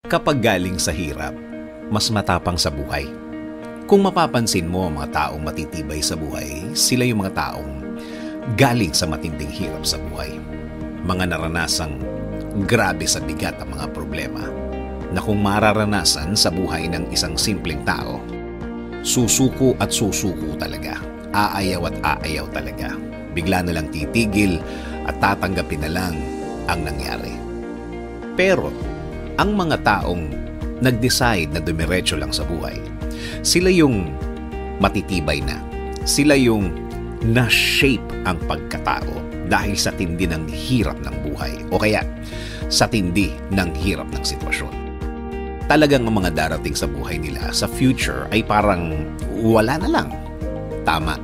Kapag galing sa hirap, mas matapang sa buhay. Kung mapapansin mo ang mga taong matitibay sa buhay, sila yung mga taong galing sa matinding hirap sa buhay. Mga naranasang grabe sa bigat ang mga problema na kung mararanasan sa buhay ng isang simpleng tao, susuko at susuko talaga. Aayaw at aayaw talaga. Bigla na lang titigil at tatanggapin na lang ang nangyari. Pero ang mga taong nag-decide na dumiretso lang sa buhay, sila yung matitibay na. Sila yung na-shape ang pagkatao dahil sa tindi ng hirap ng buhay o kaya sa tindi ng hirap ng sitwasyon. Talagang ang mga darating sa buhay nila sa future ay parang wala na lang. Tama,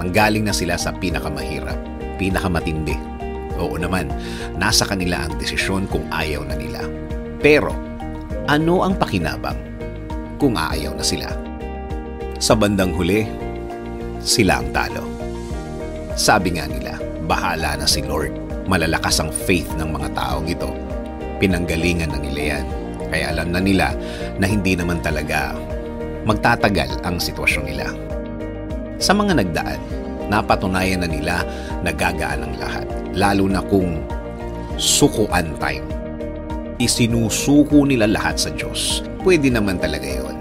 manggaling na sila sa pinakamahirap, pinakamatindi. Oo naman, nasa kanila ang desisyon kung ayaw na nila. Pero, ano ang pakinabang kung aayaw na sila? Sa bandang huli, sila ang talo. Sabi nga nila, bahala na si Lord. Malalakas ang faith ng mga taong ito. Pinanggalingan na nila yan. Kaya alam na nila na hindi naman talaga magtatagal ang sitwasyon nila. Sa mga nagdaan, napatunayan na nila na gagaan ang lahat. Lalo na kung sukuan time. Isinusuko nila lahat sa Diyos. Pwede naman talaga yon.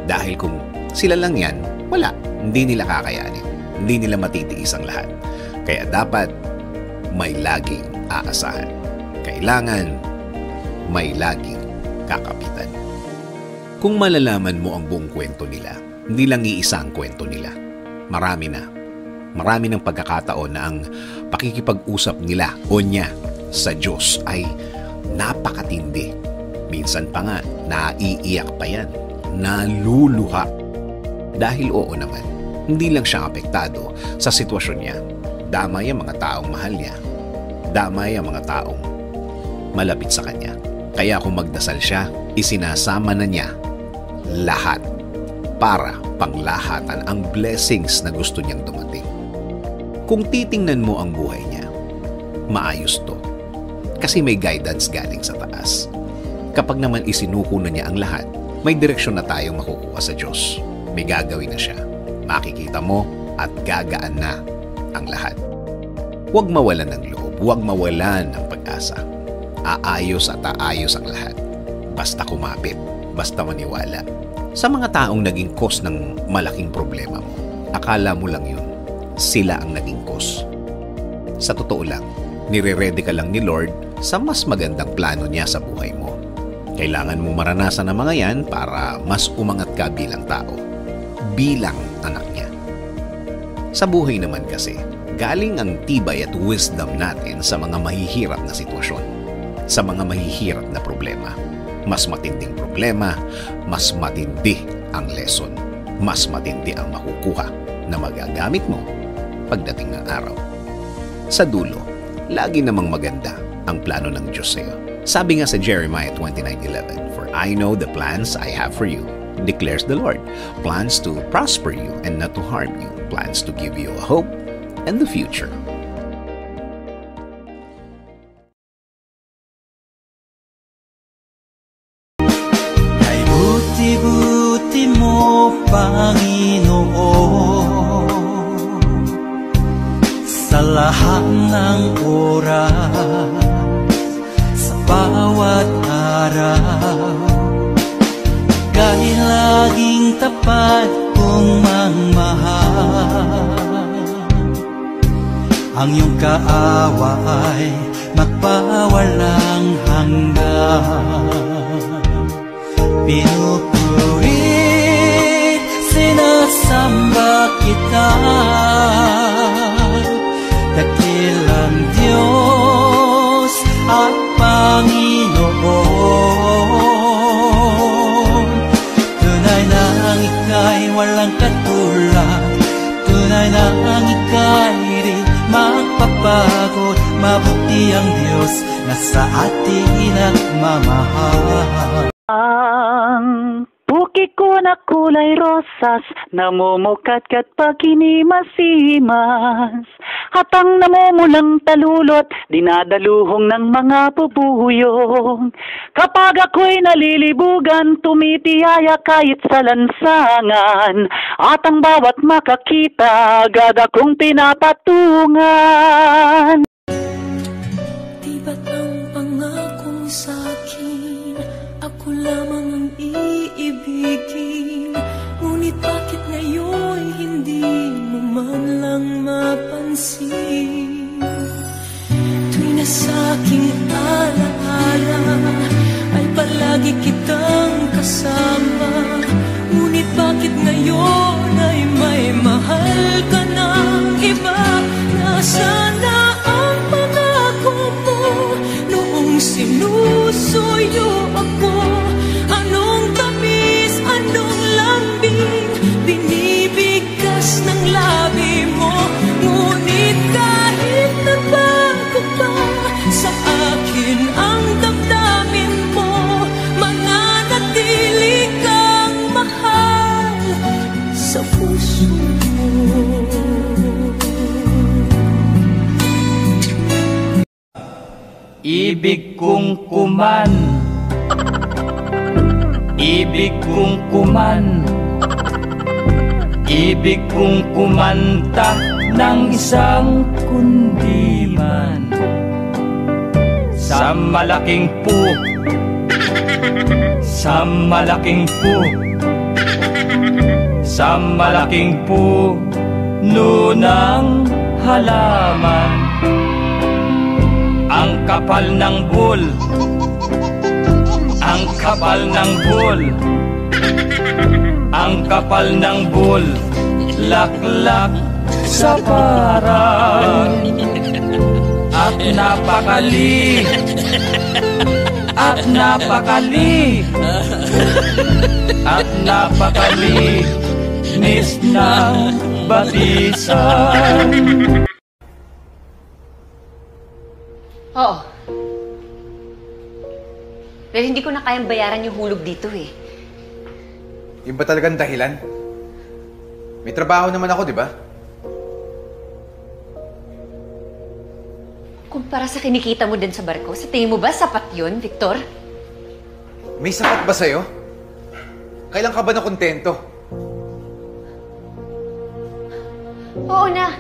Dahil kung sila lang yan, wala. Hindi nila kakayanin. Hindi nila matitiis ang lahat. Kaya dapat may laging aasahan. Kailangan may laging kakapitan. Kung malalaman mo ang buong kwento nila, hindi lang iisa ang kwento nila. Marami na. Marami ng pagkakataon na ang pakikipag-usap nila o niya sa Diyos ay napakatindi. Minsan pa nga, naiiyak pa yan. Naluluha. Dahil oo naman, hindi lang siya apektado sa sitwasyon niya. Damay ang mga taong mahal niya. Damay ang mga taong malapit sa kanya. Kaya kung magdasal siya, isinasama na niya lahat para panglahatan ang blessings na gusto niyang dumating. Kung titingnan mo ang buhay niya, maayos to. Kasi may guidance galing sa taas. Kapag naman isinuko na niya ang lahat, may direksyon na tayong makukuha sa Diyos. May gagawin na siya. Makikita mo at gagaan na ang lahat. Huwag mawalan ng loob. Huwag mawalan ng pag-asa. Aayos at aayos ang lahat. Basta kumapit. Basta maniwala. Sa mga taong naging cause ng malaking problema mo, akala mo lang yun. Sila ang naging cause. Sa totoo lang, nire-ready ka lang ni Lord sa mas magandang plano niya sa buhay mo. Kailangan mo maranasan ang mga yan para mas umangat ka bilang tao, bilang anak niya. Sa buhay naman kasi, galing ang tibay at wisdom natin sa mga mahihirap na sitwasyon, sa mga mahihirap na problema. Mas matinding problema, mas matindi ang lesson, mas matindi ang makukuha na magagamit mo pagdating ng araw. Sa dulo, lagi namang maganda ang plano ng Diyos sa'yo. Sabi nga sa Jeremiah 29:11, "For I know the plans I have for you, declares the Lord, plans to prosper you and not to harm you, plans to give you a hope and the future." Ay buti-buti mo, Panginoon, sa lahat ng oras, sa bawat araw, kay laging tapat kong mangmahal. Ang iyong kaawa ay magpawalang hanggan. Pinupuri, sinasamba kita, dakilang Diyos at Panginoon. Tunay na ang ika'y walang katulad, tunay na ang ika'y di magpapagod. Mabuti ang Diyos na sa atin at mamahal. Ang bukid Ibig ko na kulay rosas, namumukatkat pag hinimasimas. Hatang namumulang talulot, dinadaluhong ng mga bubuyong. Kapag ako'y nalilibugan, tumitiyaya kahit sa lansangan. At ang bawat makakita, agad akong pinapatungan. Di ba't ang pangakong sa'kin, ako lamang ang iibigin? Ngunit bakit ngayon hindi mo man lang mapansin? Tuwing nasa aking alaala ay palagi kitang kasama. Ngunit bakit ngayon ay may mahal ka ng iba? Nasaan na ang pangako mo noong sinusuyo ako? Anong tamis, anong lambing binibigkas ng labi mo? Ngunit kahit nagbago pa sa akin ang damdamin mo, mananatili kang mahal sa puso mo. Ibig kong kuman, ibig kong kuman, ibig kong kumanta ng isang kundiman. Sa malaking po, sa malaking po, sa malaking puno ng halaman. Ang kapal ng bul, ang kapal ng bul, ang kapal ng bul, laklak sa parang. At napakali, at napakali, at napakali, nis ng batisan. Oo. Pero hindi ko na kayang bayaran yung hulog dito eh. Yung ba talagang dahilan? May trabaho naman ako, di ba? Kumpara sa kinikita mo din sa barko, sa tingin mo ba sapat yun, Victor? May sapat ba sa'yo? Kailan ka ba na kontento? Oo na.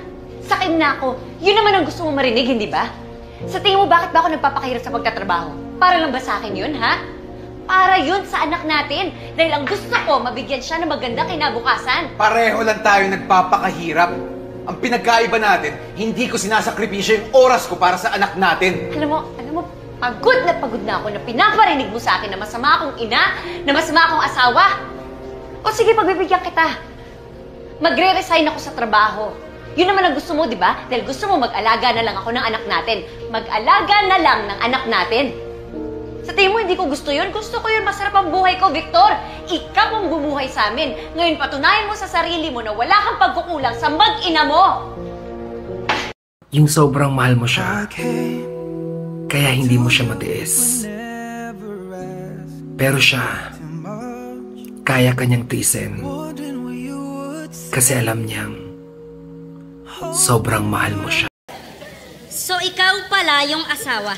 Sakin na ako. Yun naman ang gusto mo marinig, hindi ba? Sa tingin mo, bakit ba ako nagpapakahirap sa pagtatrabaho? Para lang ba sa akin yun, ha? Para yun sa anak natin. Dahil ang gusto ko, mabigyan siya ng magandang kinabukasan. Pareho lang tayo nagpapakahirap. Ang pinagkaiba natin, hindi ko sinasakripisyo yung oras ko para sa anak natin. Alam mo, pagod na ako na pinaparinig mo sa akin na masama akong ina, na masama akong asawa. O sige, pagbibigyan kita. Magre-resign ako sa trabaho. Yun naman ang gusto mo, di ba? Dahil gusto mo mag-alaga na lang ako ng anak natin. Mag-alaga na lang ng anak natin. Sa tingin mo, hindi ko gusto yun. Gusto ko yun. Masarap ang buhay ko, Victor. Ikaw ang bumuhay sa amin. Ngayon, patunayan mo sa sarili mo na wala kang pagkukulang sa mag-ina mo. Yung sobrang mahal mo siya, kaya hindi mo siya matiis. Pero siya, kaya kanyang tiisin. Kasi alam niyang sobrang mahal mo siya. So ikaw pala yung asawa.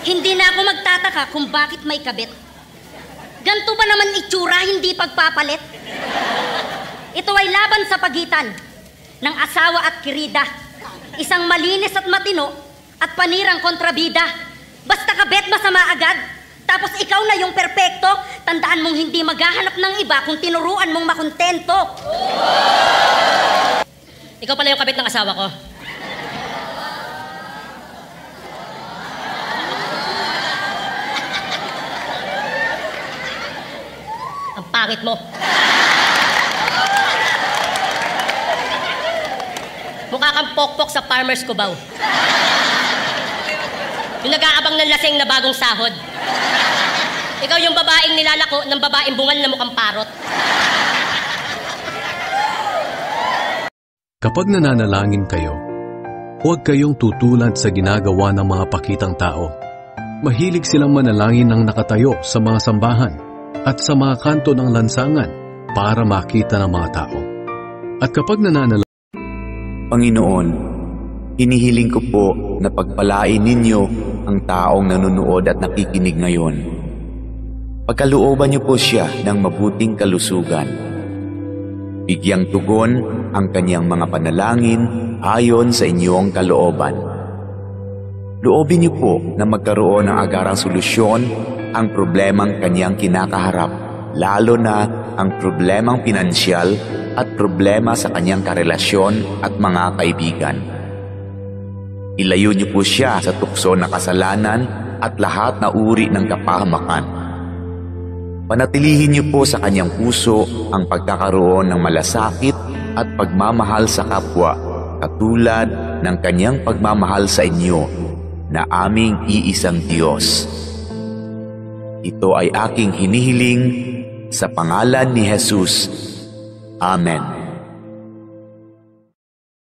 Hindi na ako magtataka kung bakit may kabit. Ganto ba naman itsura, hindi pagpapalit? Ito ay laban sa pagitan ng asawa at kirida. Isang malinis at matino at panirang kontrabida. Basta kabit masama agad. Tapos ikaw na yung perpekto. Tandaan mong hindi maghahanap ng iba kung tinuruan mong makontento. Ikaw pala yung kabit ng asawa ko. Ang pangit mo. Mukha kang pokpok sa Farmer's Cubao. Yung nag-aabang ng laseng na bagong sahod. Ikaw yung babaeng nilalako ng babaeng bungal na mukhang parot. Kapag nananalangin kayo, huwag kayong tutulad sa ginagawa ng mga pakitang tao. Mahilig silang manalangin ng nakatayo sa mga sambahan at sa mga kanto ng lansangan para makita ng mga tao. At kapag nananalangin, Panginoon, hinihiling ko po na pagpalain ninyo ang taong nanonood at nakikinig ngayon. Pagkalooban niyo po siya ng mabuting kalusugan. Bigyang tugon ang kanyang mga panalangin ayon sa inyong kalooban. Loobin niyo po na magkaroon ng agarang solusyon ang problemang kanyang kinakaharap, lalo na ang problemang pinansyal at problema sa kanyang karelasyon at mga kaibigan. Ilayo niyo po siya sa tukso ng kasalanan at lahat na uri ng kapahamakan. Panatilihin niyo po sa kanyang puso ang pagkakaroon ng malasakit at pagmamahal sa kapwa, katulad ng kanyang pagmamahal sa inyo na aming iisang Diyos. Ito ay aking hinihiling sa pangalan ni Jesus. Amen.